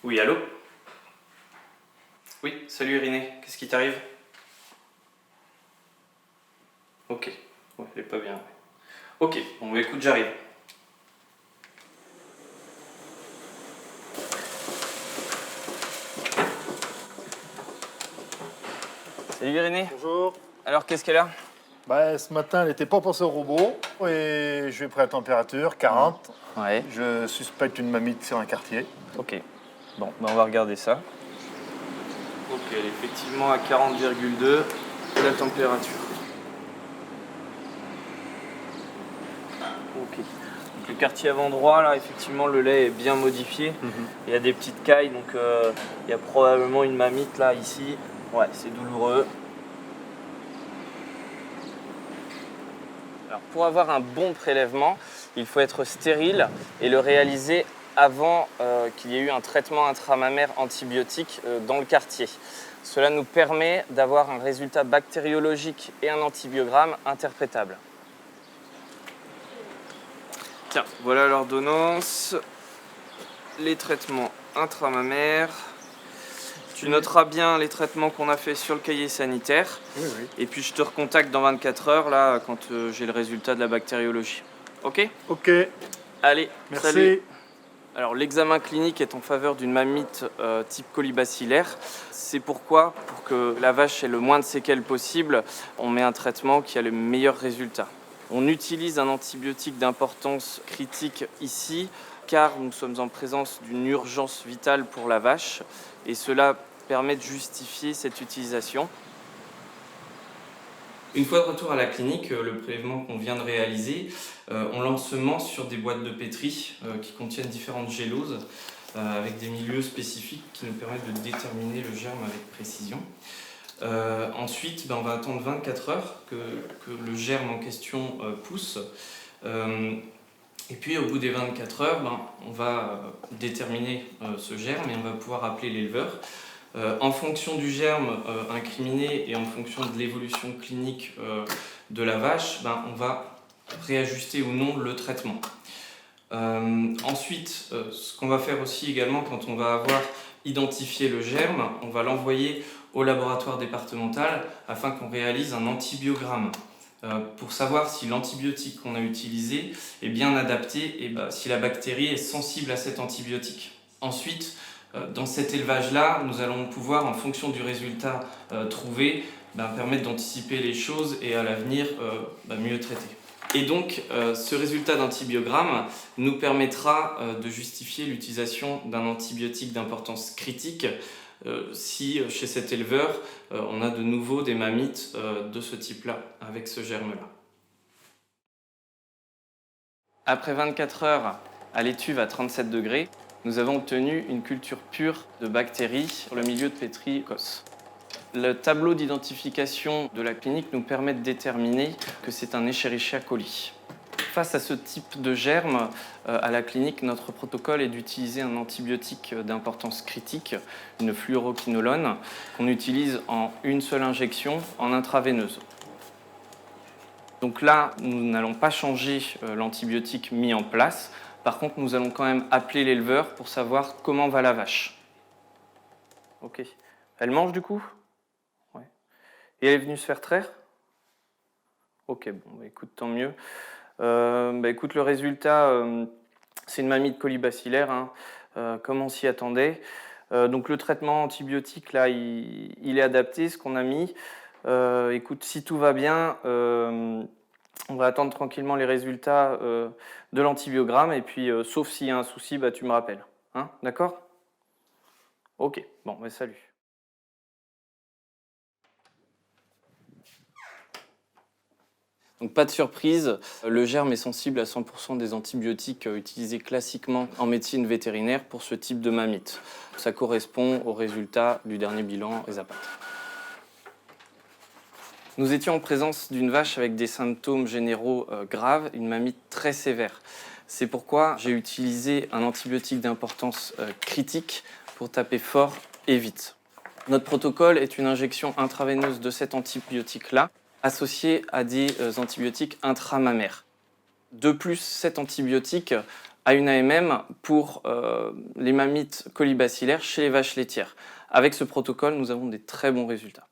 Oui, allô? Oui, salut Irénée, qu'est-ce qui t'arrive? Ok, ouais, elle est pas bien. Ouais. Ok, bon bah écoute, j'arrive. Salut Irénée, Bonjour. alors qu'est-ce qu'elle a? Ce matin, elle n'était pas passée au robot et je lui ai pris la température, 40. Ouais, Je suspecte une mamite sur un quartier. ok. Bon, bah on va regarder ça. Ok, elle est effectivement à 40,2, la température. Ok. Donc le quartier avant droit, là, effectivement, le lait est bien modifié. Il y a des petites cailles, donc il y a probablement une mamite là, ici. Ouais, c'est douloureux. Alors, pour avoir un bon prélèvement, il faut être stérile et le réaliser avant qu'il y ait eu un traitement intramammaire antibiotique dans le quartier. Cela nous permet d'avoir un résultat bactériologique et un antibiogramme interprétable. Tiens, voilà l'ordonnance, les traitements intramammaires. Tu noteras bien les traitements qu'on a fait sur le cahier sanitaire. Oui, oui. Et puis je te recontacte dans 24 heures là, quand j'ai le résultat de la bactériologie. Ok? Ok, Allez, merci. salut. Alors l'examen clinique est en faveur d'une mamite type colibacillaire. C'est pourquoi, pour que la vache ait le moins de séquelles possible, on met un traitement qui a le meilleur résultat. On utilise un antibiotique d'importance critique ici, car nous sommes en présence d'une urgence vitale pour la vache, et cela permet de justifier cette utilisation. Une fois de retour à la clinique, le prélèvement qu'on vient de réaliser, on l'ensemence sur des boîtes de pétri qui contiennent différentes géloses avec des milieux spécifiques qui nous permettent de déterminer le germe avec précision. Ensuite, on va attendre 24 heures que le germe en question pousse. Et puis au bout des 24 heures, on va déterminer ce germe et on va pouvoir appeler l'éleveur. En fonction du germe incriminé et en fonction de l'évolution clinique de la vache, on va réajuster ou non le traitement. Ensuite, ce qu'on va faire aussi également quand on va avoir identifié le germe, on va l'envoyer au laboratoire départemental afin qu'on réalise un antibiogramme pour savoir si l'antibiotique qu'on a utilisé est bien adapté et si la bactérie est sensible à cet antibiotique. Ensuite, dans cet élevage-là, nous allons pouvoir, en fonction du résultat trouvé, permettre d'anticiper les choses et à l'avenir mieux traiter. Et donc, ce résultat d'antibiogramme nous permettra de justifier l'utilisation d'un antibiotique d'importance critique si chez cet éleveur, on a de nouveau des mammites de ce type-là, avec ce germe-là. Après 24 heures à l'étuve à 37 degrés, nous avons obtenu une culture pure de bactéries sur le milieu de pétri COS. Le tableau d'identification de la clinique nous permet de déterminer que c'est un Escherichia coli. Face à ce type de germe, à la clinique, notre protocole est d'utiliser un antibiotique d'importance critique, une fluoroquinolone, qu'on utilise en une seule injection en intraveineuse. Donc là, nous n'allons pas changer l'antibiotique mis en place. Par contre, nous allons quand même appeler l'éleveur pour savoir comment va la vache. Ok. Elle mange du coup? Ouais. Et elle est venue se faire traire? Ok, bon, écoute, tant mieux. Écoute, le résultat, c'est une mamite colibacillaire, hein, comme on s'y attendait. Donc le traitement antibiotique, là, il est adapté, ce qu'on a mis. Écoute, si tout va bien, on va attendre tranquillement les résultats de l'antibiogramme, et puis, sauf s'il y a un souci, tu me rappelles. Hein, d'accord? Ok, bon, salut. Donc pas de surprise, le germe est sensible à 100% des antibiotiques utilisés classiquement en médecine vétérinaire pour ce type de mamite. Ça correspond au résultat du dernier bilan ESAPAT. Nous étions en présence d'une vache avec des symptômes généraux graves, une mamite très sévère. C'est pourquoi j'ai utilisé un antibiotique d'importance critique pour taper fort et vite. Notre protocole est une injection intraveineuse de cet antibiotique-là, associé à des antibiotiques intramammaires. De plus, cet antibiotique à une AMM pour les mammites colibacillaires chez les vaches laitières. Avec ce protocole, nous avons des très bons résultats.